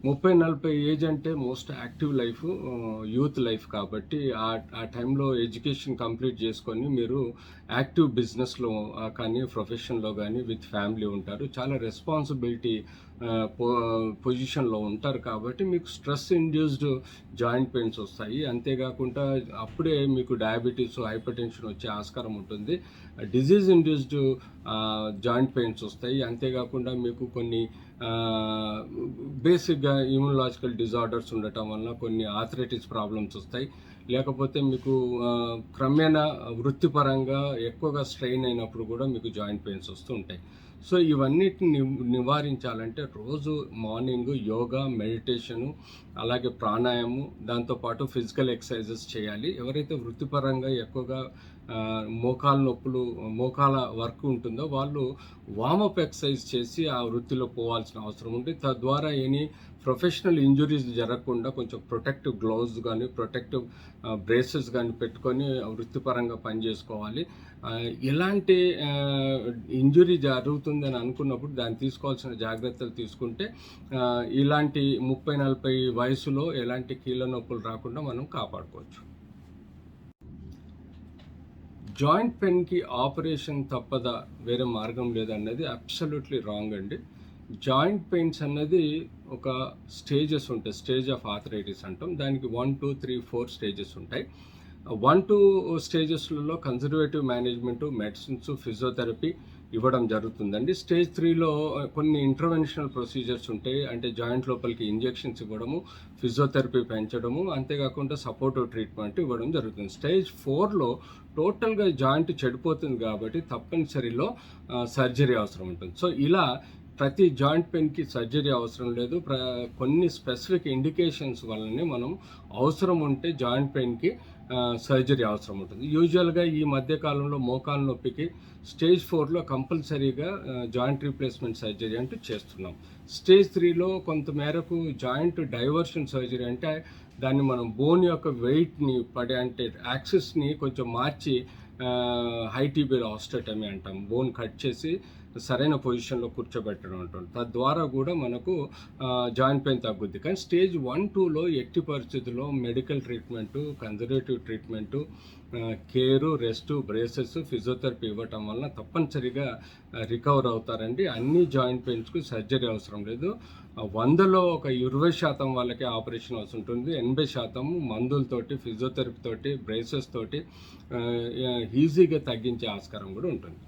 30-40 age అంటే most active life, youth life కాబట్టి ఆ టైంలో ఎడ్యుకేషన్ కంప్లీట్ చేసుకొని మీరు యాక్టివ్ బిజినెస్లో కానీ ప్రొఫెషన్లో కానీ విత్ ఫ్యామిలీ ఉంటారు. చాలా రెస్పాన్సిబిలిటీ పొజిషన్లో ఉంటారు కాబట్టి మీకు స్ట్రెస్ ఇండ్యూస్డ్ జాయింట్ పెయిన్స్ వస్తాయి. అంతేకాకుండా అప్పుడే మీకు డయాబెటీస్, హైపర్ టెన్షన్ వచ్చే ఆస్కారం ఉంటుంది. డిజీజ్ ఇండ్యూస్డ్ జాయింట్ పెయిన్స్ వస్తాయి. అంతేకాకుండా మీకు కొన్ని బేసిక్గా ఇమ్యూనలాజికల్ డిజార్డర్స్ ఉండటం వల్ల కొన్ని ఆర్థరైటిస్ ప్రాబ్లమ్స్ వస్తాయి. లేకపోతే మీకు క్రమేణా వృత్తిపరంగా ఎక్కువగా స్ట్రెయిన్ అయినప్పుడు కూడా మీకు జాయింట్ పెయిన్స్ వస్తూ ఉంటాయి. సో ఇవన్నిటిని నివారించాలంటే రోజు మార్నింగ్ యోగా, మెడిటేషను, అలాగే ప్రాణాయామం, దాంతోపాటు ఫిజికల్ ఎక్సర్సైజెస్ చేయాలి. ఎవరైతే వృత్తిపరంగా ఎక్కువగా మోకాల నొప్పులు, మోకాల వర్క్ ఉంటుందో వాళ్ళు వార్మప్ ఎక్సర్సైజ్ చేసి ఆ వృత్తిలో పోవాల్సిన అవసరం ఉంది. తద్వారా ఎనీ ప్రొఫెషనల్ ఇంజురీస్ జరగకుండా కొంచెం ప్రొటెక్టివ్ గ్లౌజ్ కానీ, ప్రొటెక్టివ్ బ్రేసెస్ కానీ పెట్టుకొని వృత్తిపరంగా పనిచేసుకోవాలి. ఎలాంటి ఇంజురీ జరుగుతుందని అనుకున్నప్పుడు దాన్ని తీసుకోవాల్సిన జాగ్రత్తలు తీసుకుంటే ఇలాంటి 30-40 వయసులో ఎలాంటి కీళ్ళ నొప్పులు రాకుండా మనం కాపాడుకోవచ్చు. జాయింట్ పెయిన్కి ఆపరేషన్ తప్పదా, వేరే మార్గం లేదన్నది అబ్సల్యూట్లీ రాంగ్ అండి. జాయింట్ పెయిన్స్ అన్నది ఒక స్టేజెస్ ఉంటాయి. స్టేజ్ ఆఫ్ ఆర్థరైటిస్ అంటాం. దానికి 1, 2, 3, 4 స్టేజెస్ ఉంటాయి. 1, 2 స్టేజెస్లలో కన్జర్వేటివ్ మేనేజ్మెంటు, మెడిసిన్స్, ఫిజియోథెరపీ ఇవ్వడం జరుగుతుందండి. స్టేజ్ 3లో కొన్ని ఇంటర్వెన్షనల్ ప్రొసీజర్స్ ఉంటాయి. అంటే జాయింట్ లోపలికి ఇంజెక్షన్స్ ఇవ్వడము, ఫిజియోథెరపీ పెంచడము, అంతేకాకుండా సపోర్టివ్ ట్రీట్మెంట్ ఇవ్వడం జరుగుతుంది. స్టేజ్ 4లో టోటల్గా జాయింట్ చెడిపోతుంది కాబట్టి తప్పనిసరిలో సర్జరీ అవసరం ఉంటుంది. సో ఇలా ప్రతి జాయింట్ పెయిన్కి సర్జరీ అవసరం లేదు. కొన్ని స్పెసిఫిక్ ఇండికేషన్స్ వల్లనే మనం అవసరం ఉంటే జాయింట్ పెయిన్కి సర్జరీ అవసరం ఉంటుంది. యూజువల్గా ఈ మధ్యకాలంలో మోకాల నొప్పికి స్టేజ్ 4లో కంపల్సరీగా జాయింట్ రీప్లేస్మెంట్ సర్జరీ అంటూ చేస్తున్నాం. స్టేజ్ 3లో కొంతమేరకు జాయింట్ డైవర్షన్ సర్జరీ, అంటే దాన్ని మనం బోన్ యొక్క వెయిట్ని అంటే యాక్సిస్ని కొంచెం మార్చి హైటీబియల్ ఆస్టెటమీ అంటాం. బోన్ కట్ చేసి సరైన పొజిషన్లో కూర్చోబెట్టడం ఉంటుంది. తద్వారా కూడా మనకు జాయింట్ పెయిన్ తగ్గుద్ది. కానీ స్టేజ్ 1, 2లో ఎట్టి పరిస్థితుల్లో medical treatment, conservative treatment, care, rest, braces, physiotherapy ఇవ్వటం వలన తప్పనిసరిగా రికవర్ అవుతారండి. అన్ని జాయింట్ పెయిన్స్కు సర్జరీ అవసరం లేదు. 100లో ఒక 20% వాళ్ళకి ఆపరేషన్ అవసరం ఉంటుంది. 80% మందులతోటి, ఫిజియోథెరపీ తోటి, బ్రేసెస్ తోటి ఈజీగా తగ్గించే ఆస్కారం కూడా ఉంటుంది.